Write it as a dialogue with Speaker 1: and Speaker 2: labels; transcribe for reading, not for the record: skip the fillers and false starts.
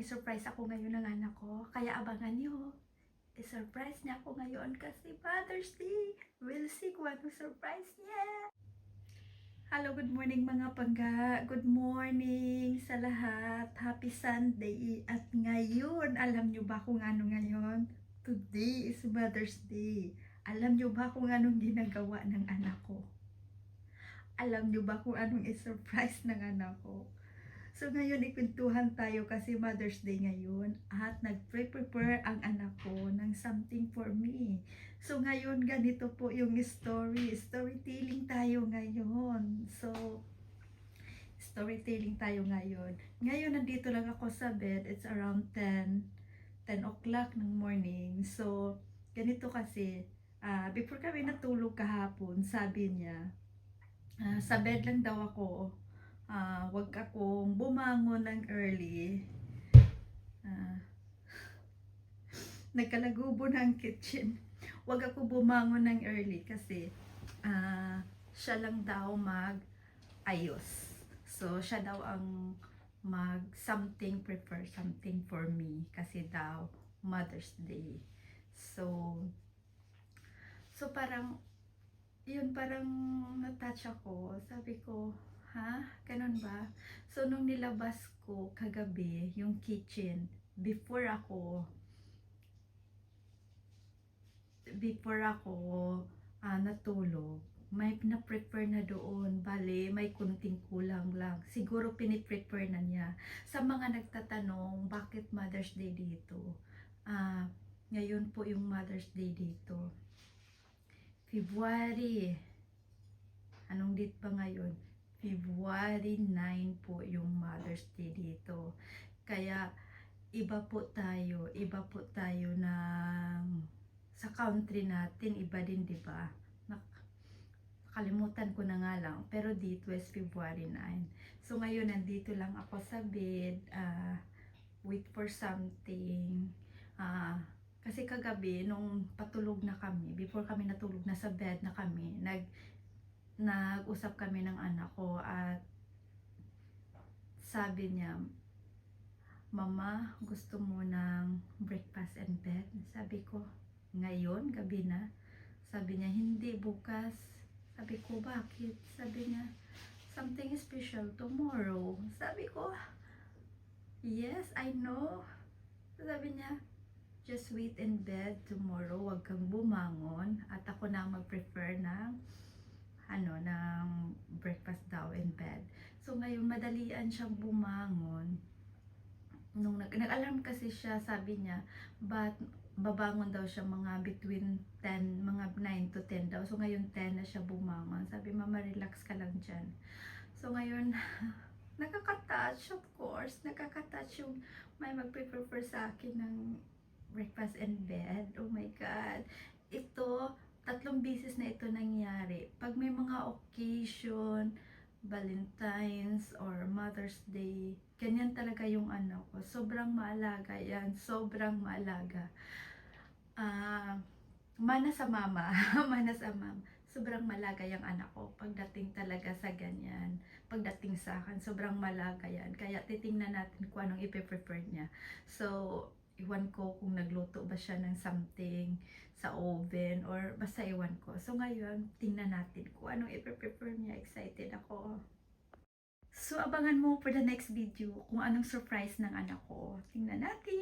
Speaker 1: i-surprise ako ngayon ng anak ko. Kaya abangan nyo. I-surprise niya ako ngayon kasi Mother's Day. We'll see kung anong surprise niya. Hello, good morning mga pangga. Good morning sa lahat. Happy Sunday. At ngayon, alam nyo ba kung ano ngayon? Today is Mother's Day. Alam nyo ba kung anong ginagawa ng anak ko? Alam nyo ba kung anong i-surprise ng anak ko? So ngayon ikwentuhan tayo kasi Mother's Day ngayon at nag-prepare ang anak ko ng something for me. So ngayon ganito po yung storytelling tayo ngayon. So storytelling tayo ngayon. Ngayon nandito lang ako sa bed, it's around 10 o'clock ng morning. So ganito kasi, before kami natulog kahapon, sabi niya, sa bed lang daw ako. Wag akong bumangon ng early. Nagkalagubo ng kitchen. Wag ako bumangon ng early kasi siya lang daw mag-ayos. So, siya daw ang prepare something for me kasi daw Mother's Day. So parang parang na-touch ako. Sabi ko, ha? Ganun ba? So, nung nilabas ko kagabi, yung kitchen, before ako natulog, may na-prepare na doon. Bale, may kunting kulang lang. Siguro piniprepare na niya. Sa mga nagtatanong, bakit Mother's Day dito? Ngayon po yung Mother's Day dito. February. Anong date ba ngayon? February 9 po yung Mother's Day dito. Kaya iba po tayo ng sa country natin, iba din, 'di ba? Nakalimutan ko na nga lang, pero dito is February 9. So ngayon nandito lang ako sa bed, wait for something. Kasi kagabi nung patulog na kami, before kami natulog na sa bed na kami, nag-usap kami ng anak ko at sabi niya, Mama, gusto mo ng breakfast and bed? Sabi ko, ngayon, gabi na. Sabi niya, hindi, bukas. Sabi ko, bakit? Sabi niya, something special tomorrow. Sabi ko, yes, I know. Sabi niya, just wait in bed tomorrow, wag kang bumangon at ako na mag-prefer ng breakfast daw in bed. So ngayon madalian siyang bumangon. Nung nag-alarm kasi siya, sabi niya, but babangon daw siya mga between 10, mga 9 to 10 daw. So ngayon 10 na siya bumangon. Sabi, Mama, relax ka lang dyan. So ngayon, nakaka-touch, of course. Nakaka-touch yung may mag-prepare sa akin ng breakfast and bed. Oh my God. Ito, 3 beses na ito nangyari. Pag may mga occasion, Valentine's or Mother's Day, ganyan talaga yung anak ko. Sobrang maalaga yan. Sobrang maalaga. Mana sa mama. Mana sa mama. Sobrang malaga yung anak ko. Pagdating talaga sa ganyan. Pagdating sa akin, sobrang malaga yan. Kaya titingnan natin kung anong ipe-prefer niya. So, iwan ko kung nagluto ba siya ng something sa oven or basta iwan ko. So ngayon, tingnan natin kung anong i-prepare niya. Excited ako. So abangan mo for the next video kung anong surprise ng anak ko. Tingnan natin.